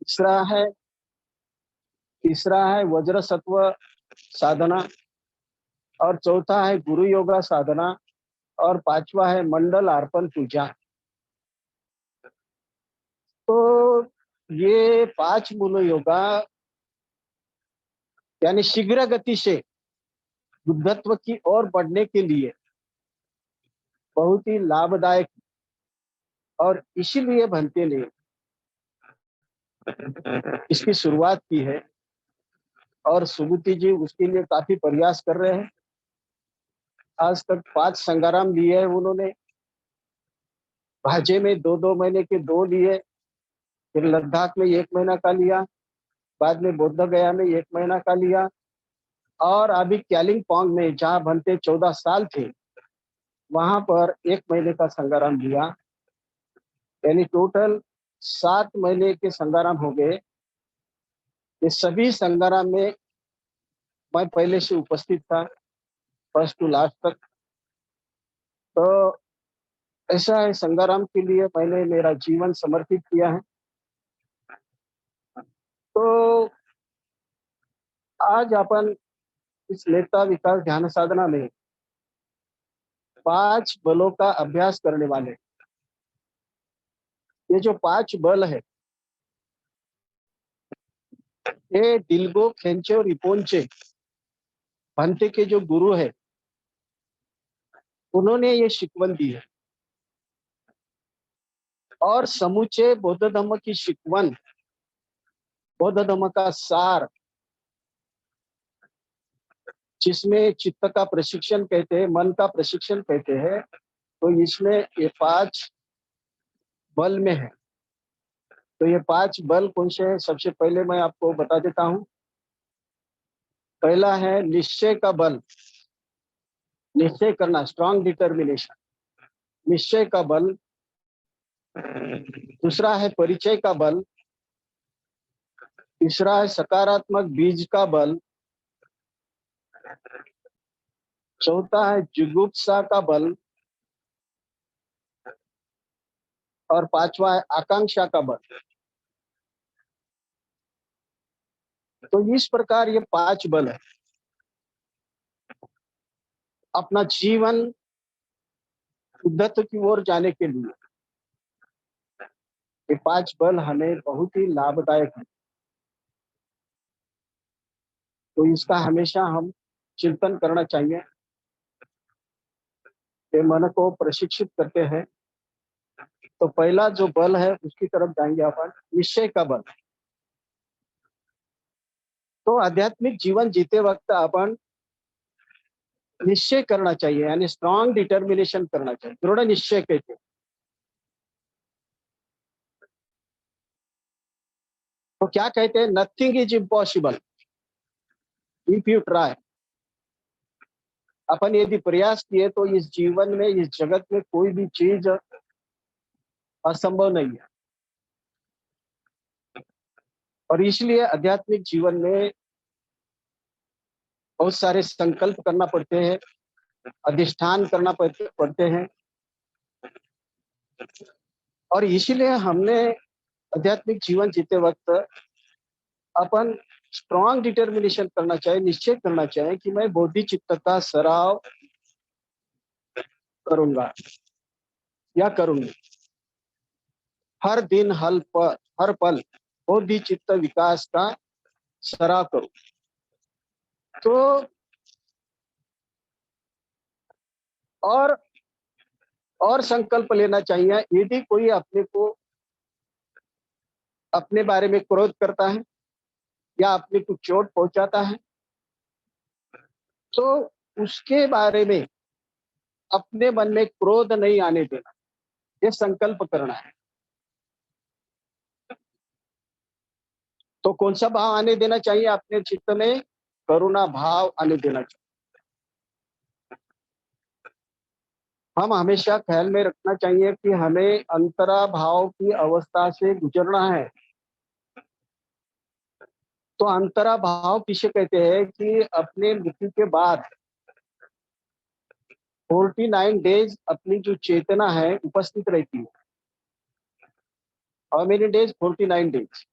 तीसरा है तीसरा है वज्र सत्व साधना, और चौथा है गुरु योगा साधना, और पांचवा है मंडल अर्पण पूजा। तो ये 5 मूल योगा यानी शीघ्र गति से बुद्धत्व की ओर बढ़ने के लिए बहुत ही लाभदायक, और इसीलिए भंते ने इसकी शुरुआत की है, और सुबुति जी उसके लिए काफी प्रयास कर रहे हैं। आज तक 5 संग्राम लिए हैं उन्होंने। भाजे में 2-2 महीने के 2 लिए, फिर लद्दाख में 1 महीना का लिया, बाद में बोध गया में 1 महीना का लिया, और अभी क्यालिंगपोंग में जहाँ भंते 14 साल थे वहां पर 1 महीने का संग्राम लिया। यानी टोटल 7 महीने के संग्राम हो गए। ये सभी संग्राम में मैं पहले से उपस्थित था, फर्स्ट टू लास्ट तक। तो ऐसा है, संग्राम के लिए मैंने मेरा जीवन समर्पित किया है। तो आज अपन इस नेता विकास ध्यान साधना में 5 बलों का अभ्यास करने वाले। ये जो 5 बल है, ये डिल्गो, खेंचे और रिपोंचे भंते के जो गुरु है उन्होंने ये शिकवन दी है, और समूचे बौद्ध धर्म की शिकवन, बौद्ध धर्म का सार, जिसमें चित्त का प्रशिक्षण कहते हैं, मन का प्रशिक्षण कहते हैं, तो इसमें ये 5 बल में है। तो ये 5 बल कौन से हैं? सबसे पहले मैं आपको बता देता हूं। पहला है निश्चय का बल, निश्चय करना, स्ट्रांग डिटर्मिनेशन, निश्चय का बल। दूसरा है परिचय का बल। तीसरा है सकारात्मक बीज का बल। चौथा है जुगुप्सा का बल, और पांचवा है आकांक्षा का बल। तो इस प्रकार ये 5 बल है। अपना जीवन उद्धत की ओर जाने के लिए ये 5 बल हमें बहुत ही लाभदायक है। तो इसका हमेशा हम चिंतन करना चाहिए। ये मन को प्रशिक्षित करते हैं। तो पहला जो बल है उसकी तरफ जाएंगे अपन, निश्चय का बल। तो आध्यात्मिक जीवन जीते वक्त अपन निश्चय करना चाहिए, यानी स्ट्रांग डिटर्मिनेशन करना चाहिए, दृढ़ निश्चय कहते हैं। तो क्या कहते हैं? Nothing is impossible if you try. अपन यदि प्रयास किए तो इस जीवन में, इस जगत में कोई भी चीज असंभव नहीं है। और इसलिए आध्यात्मिक जीवन में बहुत सारे संकल्प करना पड़ते हैं, अधिष्ठान करना पड़ते हैं। और इसीलिए हमने आध्यात्मिक जीवन जीते वक्त अपन स्ट्रांग डिटर्मिनेशन करना चाहिए, निश्चय करना चाहिए कि मैं बौद्धि चित्त का सराव करूंगा या करूंगी। हर दिन हर पल बौद्धि चित्त विकास का सराव करूं। तो और और संकल्प लेना चाहिए। यदि कोई अपने को, अपने बारे में क्रोध करता है या अपने को चोट पहुंचाता है, तो उसके बारे में अपने मन में क्रोध नहीं आने देना, ये संकल्प करना है। तो कौन सा भाव आने देना चाहिए अपने चित्त में? करुणा भाव आने देना चाहिए। हम हमेशा ख्याल में रखना चाहिए कि हमें अंतरा भाव की अवस्था से गुजरना है। तो अंतरा भाव किसे कहते हैं? कि अपने मृत्यु के बाद 49 डेज अपनी जो चेतना है उपस्थित रहती है। How many days? 49 डेज।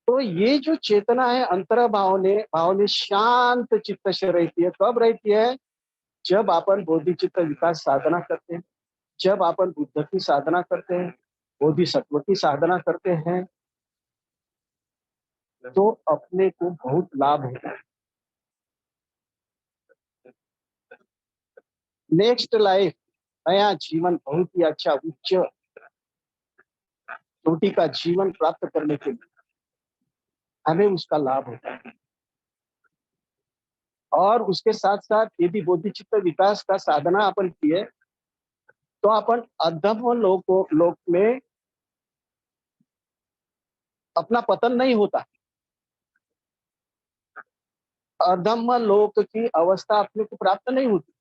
तो ये जो चेतना है अंतर भावने शांत चित्त से रहती है। कब रहती है? जब अपन बोधिचित्त विकास साधना करते हैं, जब अपन बुद्ध की साधना करते हैं, बोधिसत्व की साधना करते हैं, तो अपने को बहुत लाभ होता है। नेक्स्ट लाइफ, नया जीवन, बहुत ही अच्छा उच्च कोटि का जीवन प्राप्त करने के लिए हमें उसका लाभ होता है। और उसके साथ साथ यदि बोधिचित्त विकास का साधना अपन किए तो अपन अधम लोक में अपना पतन नहीं होता। अधम लोक की अवस्था अपने को प्राप्त नहीं होती।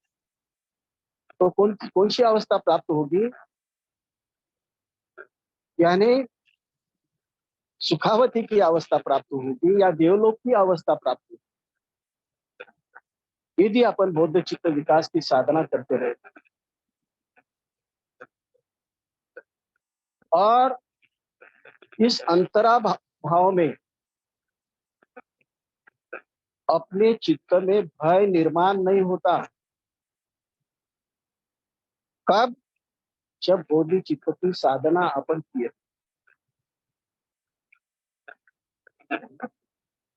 तो कौन सी अवस्था प्राप्त होगी? यानी सुखावती की अवस्था प्राप्त होगी या देवलोक की अवस्था प्राप्त होगी, यदि अपन बौद्ध चित्त विकास की साधना करते रहे। और इस अंतरा भाव में अपने चित्त में भय निर्माण नहीं होता। कब? जब बोधि चित्त की साधना अपन किए।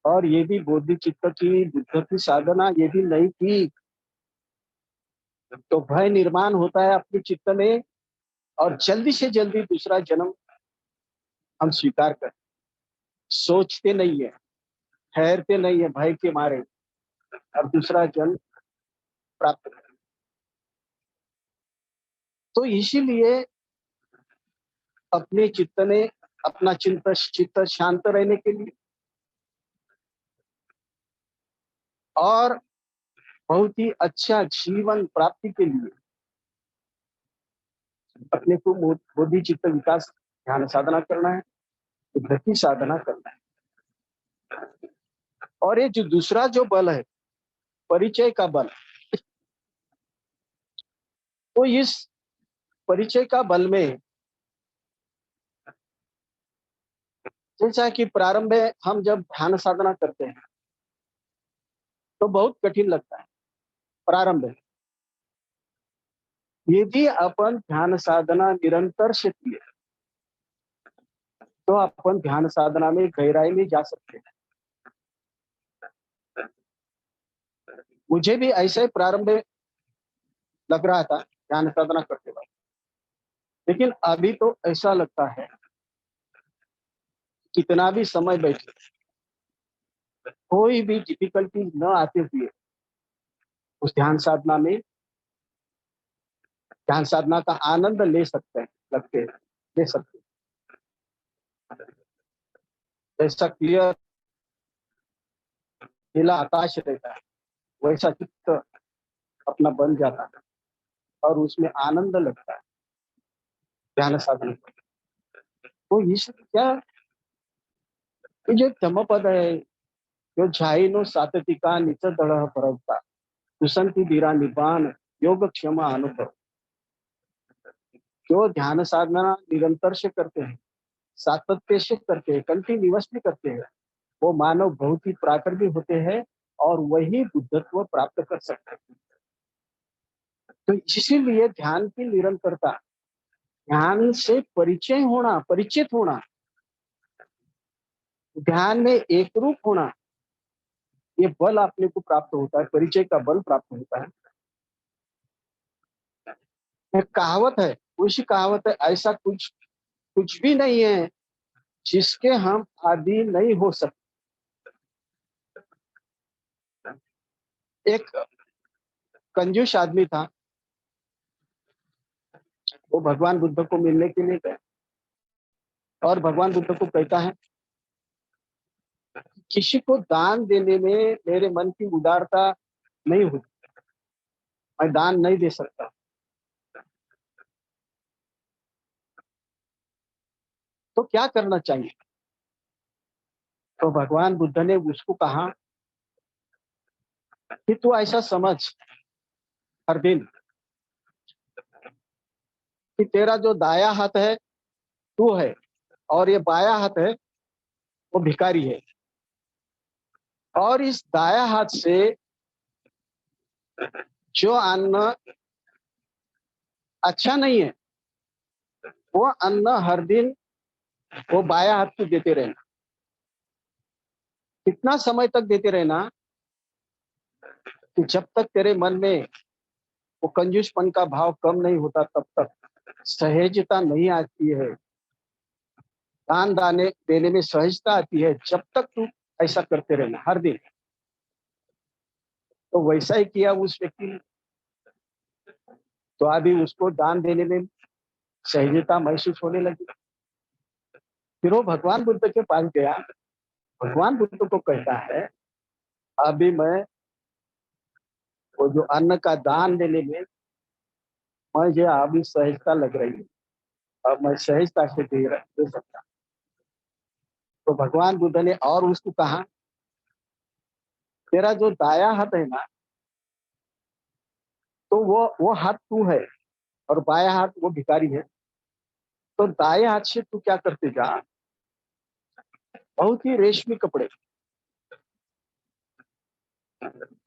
और ये भी बोधि चित्त की बुद्ध की साधना यदि नहीं की तो भय निर्माण होता है अपने चित्त में, और जल्दी से जल्दी दूसरा जन्म हम स्वीकार कर सोचते नहीं है, ठहरते नहीं है भय के मारे, और दूसरा जन्म प्राप्त कर। तो इसीलिए अपने चित्त ने अपना चित्त शांत रहने के लिए और बहुत ही अच्छा जीवन प्राप्ति के लिए अपने को बोधि चित्त विकास ध्यान साधना करना है, गति साधना करना है। और ये जो दूसरा जो बल है, परिचय का बल, तो इस परिचय का बल में जैसा कि प्रारंभ में हम जब ध्यान साधना करते हैं तो बहुत कठिन लगता है प्रारंभ में। यदि अपन ध्यान साधना निरंतर से किए तो अपन ध्यान साधना में गहराई में जा सकते हैं। मुझे भी ऐसा ही प्रारंभ में लग रहा था ध्यान साधना करते वक्त, लेकिन अभी तो ऐसा लगता है कितना भी समय बैठे कोई भी डिफिकल्टी न आते हुए उस ध्यान साधना का आनंद ले सकते हैं, ले सकते हैं। जैसा क्लियर नीला आकाश रहता है वैसा चित्त अपना बन जाता है और उसमें आनंद लगता है ध्यान साधना में। तो इस क्या ये जो धम्मपद है, जो झाइनो साततिका निच दड़ परवता कुसंति धीरा निपान योग क्षमा अनुभव। जो ध्यान साधना निरंतर से करते हैं, सातत्य से करते हैं, कंटिन्यूअसली करते हैं, वो मानव बहुत ही प्राकृतिक होते हैं और वही बुद्धत्व प्राप्त कर सकते हैं। तो इसीलिए ध्यान की निरंतरता, ध्यान से परिचित होना, ध्यान में एक रूप होना, ये बल अपने को प्राप्त होता है, परिचय का बल प्राप्त होता है। एक कहावत है, उसी कहावत है, ऐसा कुछ कुछ भी नहीं है जिसके हम आदि नहीं हो सकते। एक कंजूस आदमी था, वो भगवान बुद्ध को मिलने के लिए गया और भगवान बुद्ध को कहता है किसी को दान देने में मेरे मन की उदारता नहीं होती, मैं दान नहीं दे सकता। तो क्या करना चाहिए? तो भगवान बुद्ध ने उसको कहा कि तू ऐसा समझ हर दिन कि तेरा जो दाया हाथ है तू है, और ये बाया हाथ है वो भिखारी है। और इस दाया हाथ से जो अन्न अच्छा नहीं है, वो अन्न हर दिन वो बाया हाथ को देते रहना। कितना समय तक देते रहना कि जब तक तेरे मन में वो कंजूसपन का भाव कम नहीं होता, तब तक सहजता नहीं आती है, दान दाने देने में सहजता आती है, जब तक तू ऐसा करते रहना हर दिन। तो वैसा ही किया उस व्यक्ति ने। तो अभी उसको दान देने में सहजता महसूस होने लगी। फिर वो भगवान बुद्ध के पास गया। भगवान बुद्ध को कहता है, अभी मैं वो जो अन्न का दान देने में मुझे अभी सहजता लग रही है, अब मैं सहजता से दे सकता। तो भगवान बुद्ध ने और उसको कहा, तेरा जो दाया हाथ है ना, तो वो हाथ तू है और बाया हाथ वो भिखारी है। तो दाएं हाथ से तू क्या करते जा, बहुत ही रेशमी कपड़े,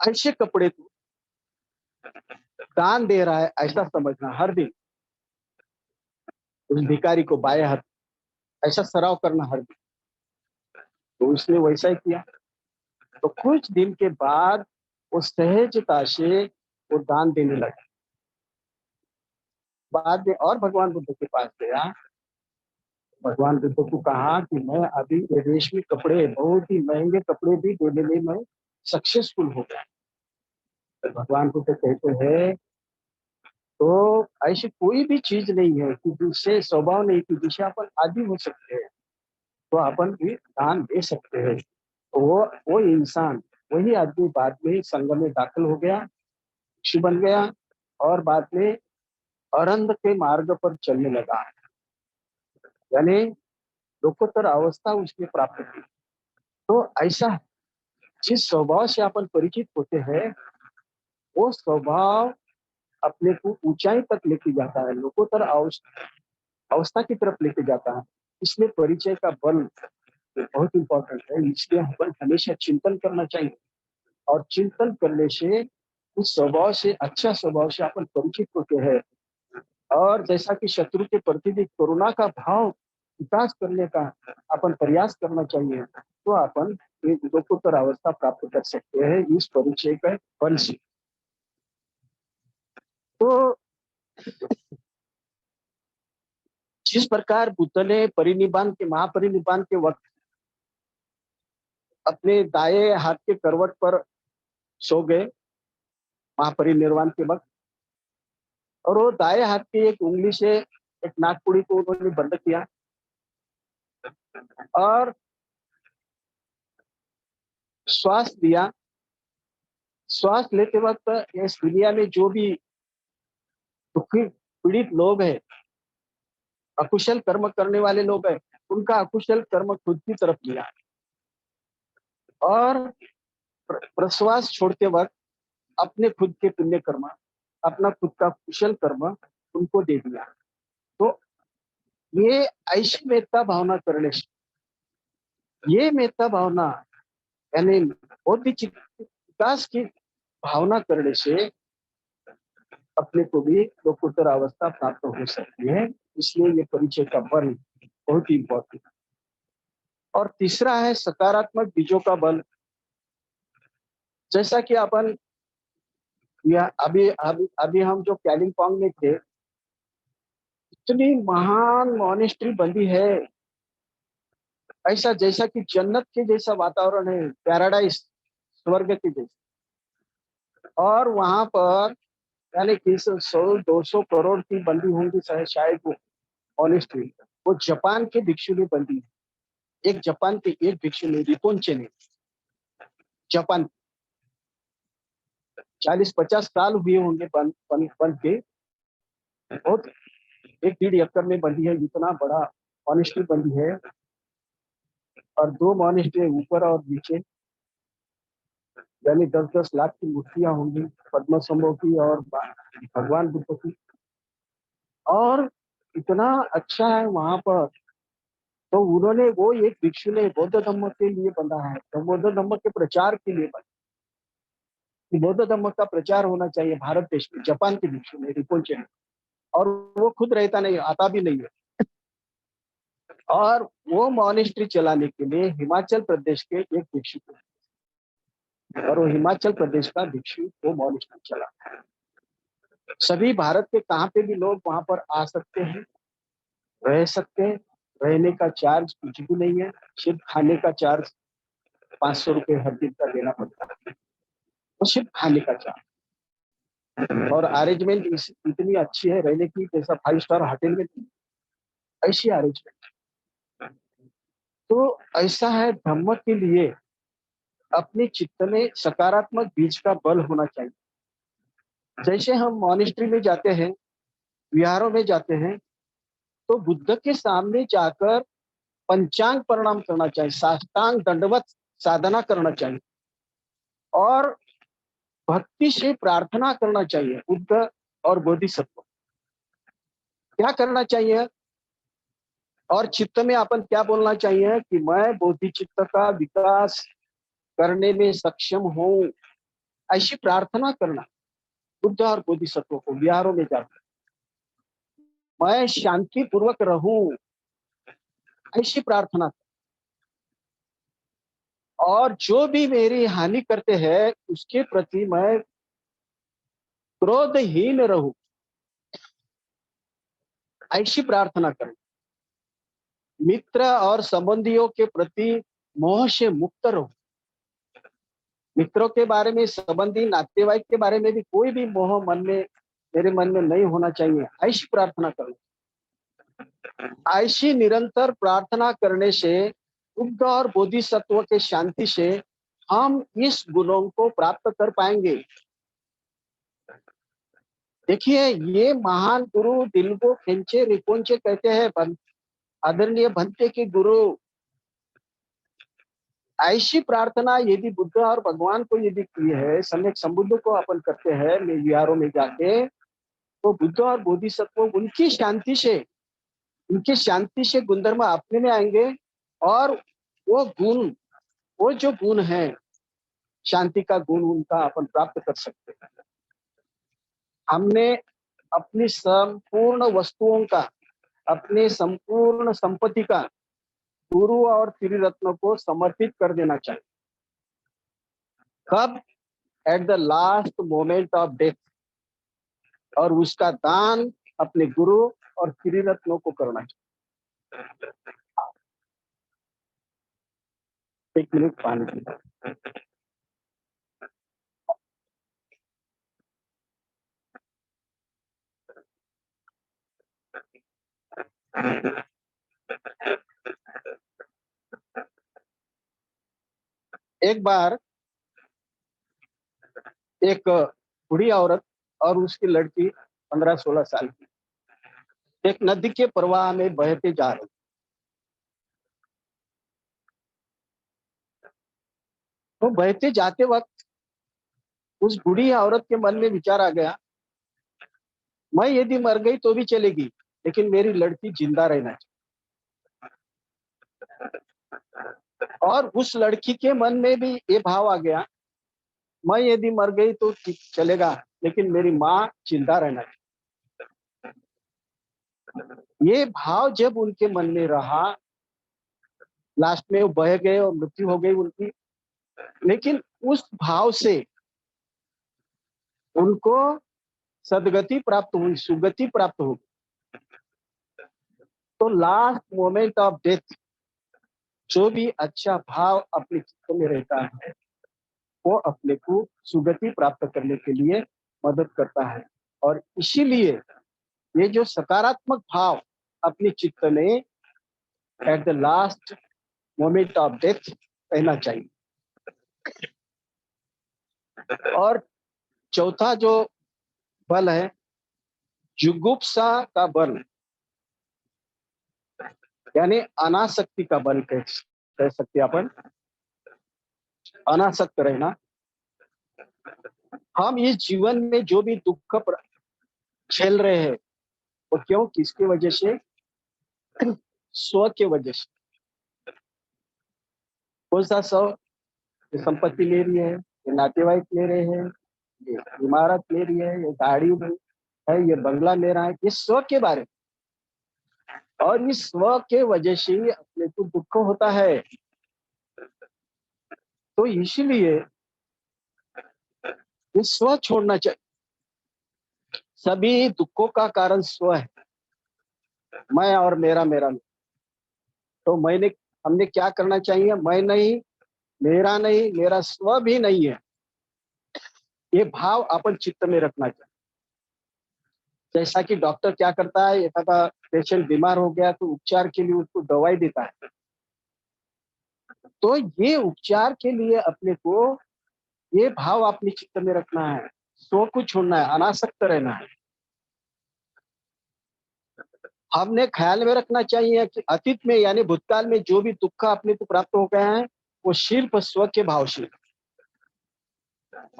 ऐसे कपड़े तू दान दे रहा है, ऐसा समझना हर दिन। उस भिखारी को बाया हाथ ऐसा सराव करना हर दिन। तो उसने वैसा ही किया। तो कुछ दिन के बाद वो सहजता से वो दान देने लगा। बाद में और भगवान बुद्ध के पास गया। भगवान बुद्ध को कहा कि मैं अभी ये रेशमी कपड़े, बहुत ही महंगे कपड़े भी देने में मैं सक्सेसफुल हो गया। तो भगवान बुद्ध कहते हैं, तो ऐसी कोई भी चीज नहीं है कि जिससे स्वभाव नहीं, कि जिसे अपन आदि हो सकते हैं, तो अपन भी दान दे सकते हैं। तो वो इंसान, वही आदमी बाद में संघ में दाखिल हो गया, भिक्षु बन गया, और बाद में अरंध के मार्ग पर चलने लगा। यानी लोकोत्तर अवस्था उसने प्राप्त की। तो ऐसा जिस स्वभाव से अपन परिचित होते हैं, वो स्वभाव अपने को ऊंचाई तक लेके जाता है, लोकोत्तर अवस्था की तरफ लेके जाता है। इसलिए परिचय का बल बहुत इंपॉर्टेंट है। इसलिए अपन हमेशा चिंतन करना चाहिए, और चिंतन करने से उस स्वभाव से, अच्छा स्वभाव से अपन परिचित होते हैं। और जैसा कि शत्रु के प्रति भी करुणा का भाव विकास करने का अपन प्रयास करना चाहिए, तो अपन एक लोकोत्तर अवस्था प्राप्त कर सकते हैं इस परिचय का बल से। तो जिस प्रकार बुद्ध ने परिनिब्बाण के, महापरिनिब्बाण के वक्त अपने दाएं हाथ के करवट पर सो गए महापरिनिर्वाण के वक्त, और वो दाएं हाथ की एक उंगली से एक नाकपुड़ी को उन्होंने बंद किया, और श्वास दिया। श्वास लेते वक्त इस दुनिया में जो भी दुखी पीड़ित लोग हैं, अकुशल कर्म करने वाले लोग हैं, उनका अकुशल कर्म खुद की तरफ लिया, और प्रश्वास छोड़ते वक्त अपने खुद के पुण्य कर्म, अपना खुद का कुशल कर्म उनको दे दिया। तो ये ऐसी मेत्ता भावना करने से, ये मेत्ता भावना यानी बौद्धिक विकास की भावना करने से अपने को भी लोकोत्तर अवस्था प्राप्त हो सकती है। इसलिए ये परिचय का बल बहुत ही इंपॉर्टेंट है। और तीसरा है सकारात्मक बीजों का बल। जैसा कि अपन या अभी अभी अभी हम जो कैलिंगपोंग में थे, इतनी महान मॉनेस्ट्री बंदी है, ऐसा जैसा कि जन्नत के जैसा वातावरण है, पैराडाइज, स्वर्ग के जैसा। और वहां पर यानी कि 100-200 करोड़ की बंदी होंगी शायद वो मॉनेस्ट्री। वो जापान के भिक्षु ने बंदी है। एक जापान के एक भिक्षु ने, रिपोंचे ने, जापान 40-50 साल हुए होंगे बंद के। बहुत 1-1.5 एकड़ में बंदी है, इतना बड़ा मॉनेस्ट्री बंदी है। और 2 मॉनेस्ट्री ऊपर और नीचे, यानी 10-10 लाख की मूर्तियां होंगी, पद्म संभव की और भगवान बुद्ध की। और इतना अच्छा है वहां पर। तो उन्होंने वो एक भिक्षु ने बौद्ध धर्म के लिए बना है, तो बौद्ध धर्म के प्रचार के लिए बना, कि बौद्ध धर्म का प्रचार होना चाहिए भारत देश में। जापान के भिक्षु ने, रिपोंचे ने। और वो खुद रहता नहीं, आता भी नहीं है। और वो मॉनेस्ट्री चलाने के लिए हिमाचल प्रदेश के एक भिक्षु थे, और वो हिमाचल प्रदेश का भिक्षु वो मॉनेस्ट्री चला। सभी भारत के कहाँ पे भी लोग वहां पर आ सकते हैं, रह सकते हैं। रहने का चार्ज कुछ भी नहीं है, सिर्फ खाने का चार्ज 500 रुपये हर दिन का देना पड़ता है, तो सिर्फ खाने का चार्ज। और अरेंजमेंट इतनी अच्छी है रहने की, जैसा 5 स्टार होटल में ऐसी अरेंजमेंट। तो ऐसा है, धम्म के लिए अपने चित्त में सकारात्मक बीज का बल होना चाहिए। जैसे हम मॉनेस्ट्री में जाते हैं, विहारों में जाते हैं, तो बुद्ध के सामने जाकर पंचांग प्रणाम करना चाहिए, साष्टांग दंडवत साधना करना चाहिए, और भक्ति से प्रार्थना करना चाहिए। बुद्ध और बोधिसत्व क्या करना चाहिए, और चित्त में अपन क्या बोलना चाहिए कि मैं बोधिचित्त का विकास करने में सक्षम हूँ, ऐसी प्रार्थना करना। बुद्ध और बोधिसत्व को विहारों में जाकर मैं शांति पूर्वक रहूं, ऐसी प्रार्थना। और जो भी मेरी हानि करते हैं उसके प्रति मैं क्रोधहीन रहूं, ऐसी प्रार्थना करें। मित्र और संबंधियों के प्रति मोह से मुक्त रहो। मित्रों के बारे में, संबंधी नातेवाईक के बारे में भी कोई भी मोह मेरे मन में नहीं होना चाहिए, ऐसी प्रार्थना करो। ऐसी निरंतर प्रार्थना करने से, बुद्ध और बोधिसत्व के शांति से हम इस गुणों को प्राप्त कर पाएंगे। देखिए, ये महान गुरु दिलगो खेंचे रिपोंचे कहते हैं, आदरणीय भंते के गुरु, ऐसी प्रार्थना यदि बुद्ध और भगवान को यदि की है, सम्यक संबुद्ध को अपन करते हैं विहारों में जाके, तो बुद्ध और बोधिसत्व उनकी शांति से गुणधर्म अपने में आएंगे। और वो गुण, वो जो गुण है, शांति का गुण उनका अपन प्राप्त कर सकते हैं। हमने अपनी संपूर्ण वस्तुओं का, अपने संपूर्ण संपत्ति का गुरु और त्रिरत्न को समर्पित कर देना चाहिए। कब? At the last moment of death. और उसका दान अपने गुरु और त्रिरत्नों को करना चाहिए। 1 मिनट पानी पीना। एक बार एक बूढ़ी औरत और उसकी लड़की 15-16 साल की एक नदी के प्रवाह में बहते जा रहे। तो बहते जाते वक्त उस बूढ़ी औरत के मन में विचार आ गया, मैं यदि मर गई तो भी चलेगी, लेकिन मेरी लड़की जिंदा रहना चाहिए। और उस लड़की के मन में भी ये भाव आ गया, मैं यदि मर गई तो चलेगा, लेकिन मेरी माँ जिंदा रहना चाहिए। ये भाव जब उनके मन में रहा, लास्ट में वो बह गए और मृत्यु हो गई उनकी। लेकिन उस भाव से उनको सदगति प्राप्त हुई, सुगति प्राप्त हो। तो लास्ट मोमेंट ऑफ डेथ जो भी अच्छा भाव अपने चित्त में रहता है, वो अपने को सुगति प्राप्त करने के लिए मदद करता है। और इसीलिए ये जो सकारात्मक भाव अपने चित्त में at the last moment of death रहना चाहिए। और चौथा जो बल है, जुगुप्सा का बल, यानी अनासक्ति का बल कह सकते अपन। अनासक्त रहना। हम इस जीवन में जो भी दुख झेल रहे हैं, वो क्यों, किसकी वजह से? स्व के वजह से। कौन सा स्व? ये संपत्ति ले रही है, ये नातेवाईक ले रहे हैं, ये इमारत ले रही है, ये गाड़ी है, ये बंगला ले रहा है, ये स्व के बारे में। और इस स्व के वजह से ही अपने को दुख होता है। तो इसीलिए ये स्व छोड़ना चाहिए। सभी दुखों का कारण स्व है, मैं और मेरा मेरा नहीं। तो हमने क्या करना चाहिए? मैं नहीं, मेरा नहीं, मेरा स्व भी नहीं है, ये भाव अपन चित्त में रखना चाहिए। जैसा कि डॉक्टर क्या करता है, एक आधा पेशेंट बीमार हो गया तो उपचार के लिए उसको दवाई देता है। तो ये उपचार के लिए अपने को ये भाव अपने चित्त में रखना है, स्व को छोड़ना है, अनासक्त रहना है। हमने ख्याल में रखना चाहिए कि अतीत में यानी भूतकाल में जो भी दुख अपने को प्राप्त हो गए हैं वो सिर्फ स्व के भाव से,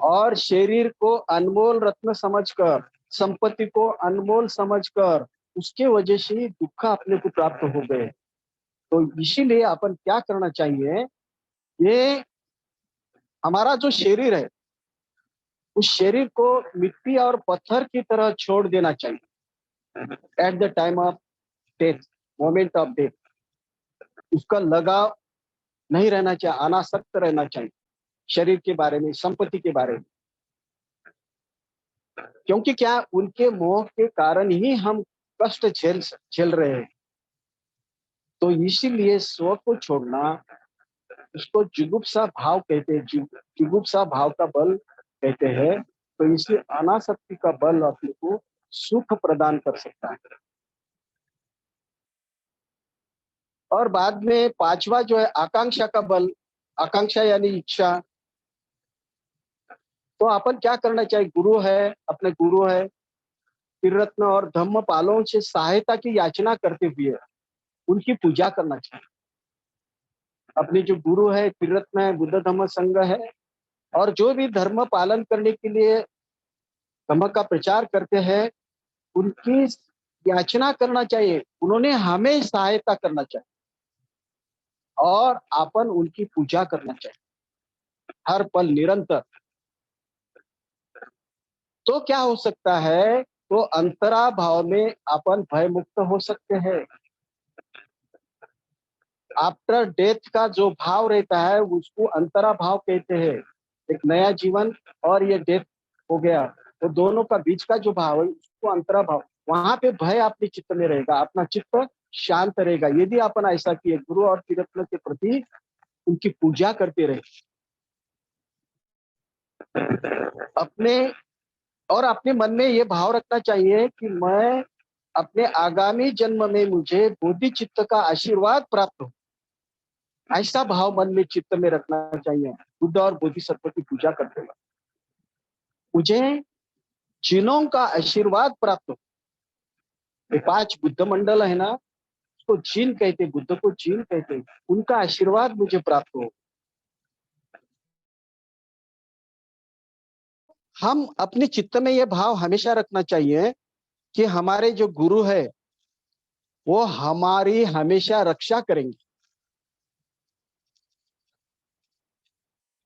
और शरीर को अनमोल रत्न समझकर, संपत्ति को अनमोल समझकर उसके वजह से ही दुख अपने को प्राप्त हो गए। तो इसीलिए अपन क्या करना चाहिए, ये हमारा जो शरीर है उस शरीर को मिट्टी और पत्थर की तरह छोड़ देना चाहिए at the time of death, moment of death. उसका लगाव नहीं रहना चाहिए, अनासक्त रहना चाहिए शरीर के बारे में, संपत्ति के बारे में। क्योंकि क्या, उनके मोह के कारण ही हम कष्ट झेल रहे हैं। तो इसीलिए स्व को छोड़ना, उसको जुगुप्सा भाव कहते हैं, जुगुप्सा भाव का बल कहते हैं। तो इसलिए अनासक्ति का बल अपने को सुख प्रदान कर सकता है। और बाद में पांचवा जो है आकांक्षा का बल, आकांक्षा यानी इच्छा। तो अपन क्या करना चाहिए, गुरु है, अपने गुरु है, त्रिरत्न और धम्म पालों से सहायता की याचना करते हुए उनकी पूजा करना चाहिए। अपने जो गुरु है, त्रिरत्न है, बुद्ध धम्म संघ है, और जो भी धर्म पालन करने के लिए धर्म का प्रचार करते हैं, उनकी याचना करना चाहिए, उन्होंने हमें सहायता करना चाहिए और अपन उनकी पूजा करना चाहिए हर पल निरंतर। तो क्या हो सकता है, तो अंतरा भाव में अपन भय मुक्त हो सकते हैं। आफ्टर डेथ का जो भाव रहता है उसको अंतरा भाव कहते हैं। एक नया जीवन और ये डेथ हो गया, तो दोनों का बीच का जो भाव है उसको अंतरा भाव। वहां पे भय अपने चित्त में रहेगा, अपना चित्त शांत रहेगा यदि अपन ऐसा किए, गुरु और त्रिरत्न के प्रति उनकी पूजा करते रहे। अपने और अपने मन में ये भाव रखना चाहिए कि मैं अपने आगामी जन्म में मुझे बोधि चित्त का आशीर्वाद प्राप्त हो, ऐसा भाव मन में चित्त में रखना चाहिए। बुद्ध और बोधिसत्व की पूजा करते हुए मुझे जिनों का आशीर्वाद प्राप्त हो। ये 5 बुद्ध मंडल है ना, उसको जिन कहते, बुद्ध को जिन कहते, उनका आशीर्वाद मुझे प्राप्त हो। हम अपने चित्त में यह भाव हमेशा रखना चाहिए कि हमारे जो गुरु है वो हमारी हमेशा रक्षा करेंगे।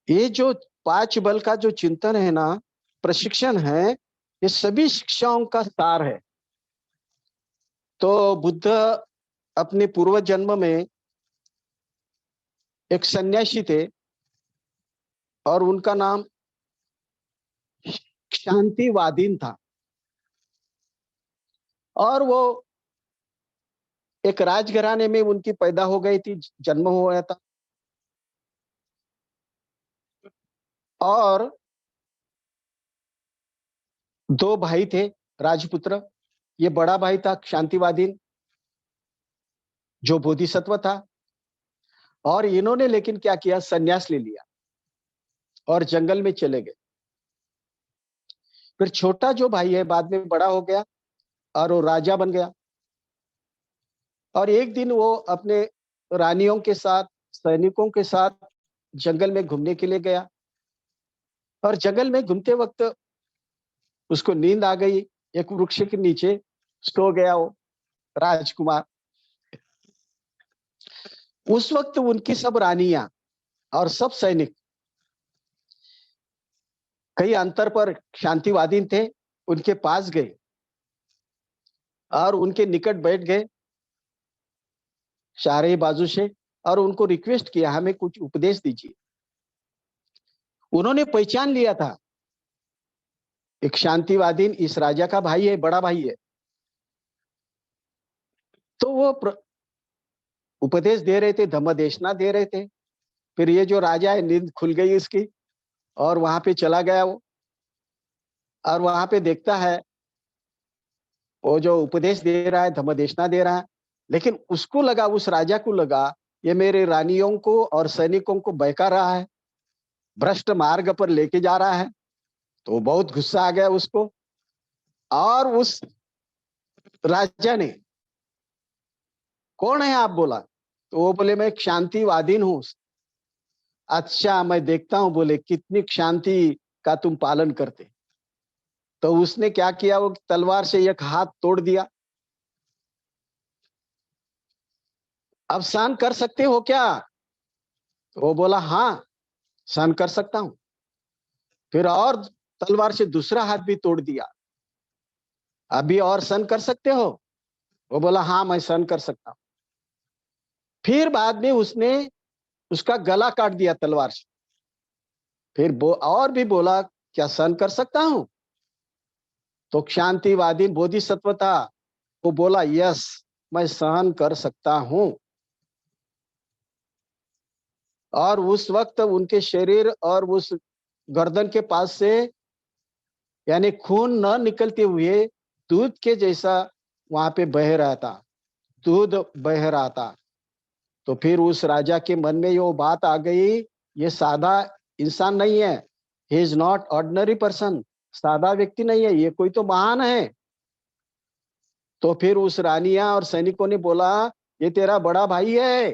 ये जो 5 बल का जो चिंतन है ना, प्रशिक्षण है, ये सभी शिक्षाओं का सार है। तो बुद्ध अपने पूर्व जन्म में एक सन्यासी थे और उनका नाम शांतिवादीन था, और वो एक राजघराने में उनकी पैदा हो गई थी, जन्म हुआ था। और 2 भाई थे राजपुत्र। ये बड़ा भाई था शांतिवादीन जो बोधिसत्व था, और इन्होंने लेकिन क्या किया, सन्यास ले लिया और जंगल में चले गए। फिर छोटा जो भाई है बाद में बड़ा हो गया और वो राजा बन गया। और एक दिन वो अपने रानियों के साथ, सैनिकों के साथ जंगल में घूमने के लिए गया, और जंगल में घूमते वक्त उसको नींद आ गई एक वृक्ष के नीचे। सो गया वो राजकुमार। उस वक्त उनकी सब रानियां और सब सैनिक कई अंतर पर शांतिवादी थे, उनके पास गए और उनके निकट बैठ गए चारे बाजू से, और उनको रिक्वेस्ट किया हमें कुछ उपदेश दीजिए। उन्होंने पहचान लिया था एक शांतिवादी इस राजा का भाई है, बड़ा भाई है। तो वो उपदेश दे रहे थे, धम्मदेशना दे रहे थे। फिर ये जो राजा है, नींद खुल गई इसकी और वहां पे चला गया वो, और वहां पे देखता है वो जो उपदेश दे रहा है, धम्मदेशना दे रहा है, लेकिन उसको लगा, उस राजा को लगा ये मेरे रानियों को और सैनिकों को बहका रहा है, भ्रष्ट मार्ग पर लेके जा रहा है। तो बहुत गुस्सा आ गया उसको, और उस राजा ने, कौन है आप बोला? तो वो बोले मैं एक शांतिवादी हूं। अच्छा मैं देखता हूं, बोले कितनी शांति का तुम पालन करते। तो उसने क्या किया, वो तलवार से एक हाथ तोड़ दिया। अब सहन कर सकते हो क्या? तो वो बोला हाँ सहन कर सकता हूं। फिर और तलवार से दूसरा हाथ भी तोड़ दिया। अभी और सहन कर सकते हो? वो बोला हाँ मैं सहन कर सकता हूं। फिर बाद में उसने उसका गला काट दिया तलवार से। फिर और भी बोला क्या सहन कर सकता हूं? तो शांतिवादी बोधिसत्व था, वो बोला यस मैं सहन कर सकता हूं। और उस वक्त उनके शरीर और उस गर्दन के पास से यानी खून न निकलते हुए दूध के जैसा वहां पे बह रहा था, दूध बह रहा था। तो फिर उस राजा के मन में वो बात आ गई, ये सादा इंसान नहीं है, he is not ordinary person, सादा व्यक्ति नहीं है, ये कोई तो महान है। तो फिर उस रानियां और सैनिकों ने बोला ये तेरा बड़ा भाई है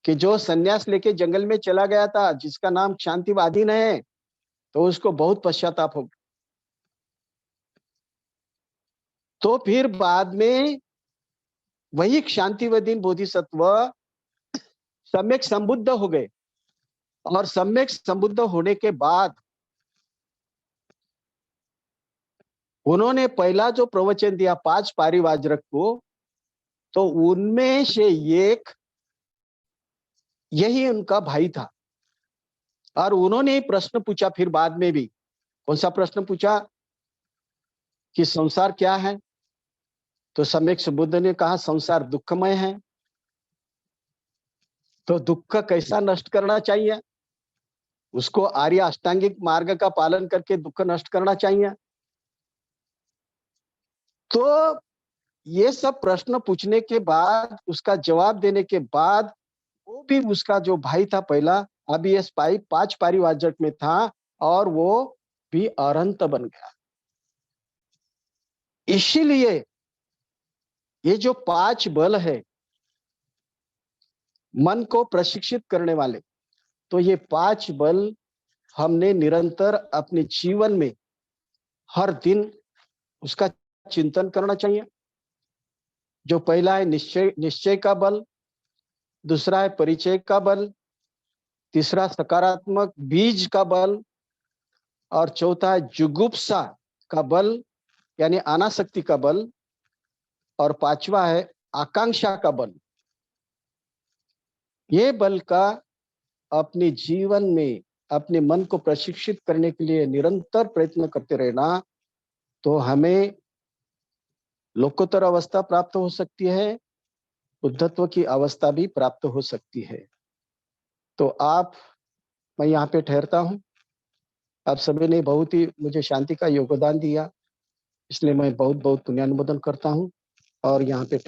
कि जो सन्यास लेके जंगल में चला गया था, जिसका नाम शांतिवादीन है। तो उसको बहुत पश्चाताप हो। तो फिर बाद में वही शांतिवादीन बोधिसत्व सम्यक संबुद्ध हो गए, और सम्यक संबुद्ध होने के बाद उन्होंने पहला जो प्रवचन दिया 5 पारिवाजरक को, तो उनमें से एक यही उनका भाई था। और उन्होंने प्रश्न पूछा फिर बाद में भी। कौन सा प्रश्न पूछा? कि संसार क्या है? तो सम्यक संबुद्ध ने कहा संसार दुखमय है। तो दुख कैसा नष्ट करना चाहिए? उसको आर्य अष्टांगिक मार्ग का पालन करके दुख नष्ट करना चाहिए। तो ये सब प्रश्न पूछने के बाद, उसका जवाब देने के बाद, वो भी उसका जो भाई था पहला, अभी ये 5 पारिवाजक में था, और वो भी अरहंत बन गया। इसीलिए ये जो 5 बल है मन को प्रशिक्षित करने वाले, तो ये 5 बल हमने निरंतर अपने जीवन में हर दिन उसका चिंतन करना चाहिए। जो पहला है निश्चय, निश्चय का बल, दूसरा है परिचय का बल, तीसरा सकारात्मक बीज का बल, और चौथा है जुगुप्सा का बल यानी अनासक्ति का बल, और पांचवा है आकांक्षा का बल। ये बल का अपने जीवन में अपने मन को प्रशिक्षित करने के लिए निरंतर प्रयत्न करते रहना, तो हमें लोकोत्तर अवस्था प्राप्त हो सकती है, बुद्धत्व की अवस्था भी प्राप्त हो सकती है। तो मैं यहाँ पे ठहरता हूँ। आप सभी ने बहुत ही मुझे शांति का योगदान दिया, इसलिए मैं बहुत बहुत पुण्यानुमोदन करता हूँ और यहाँ पे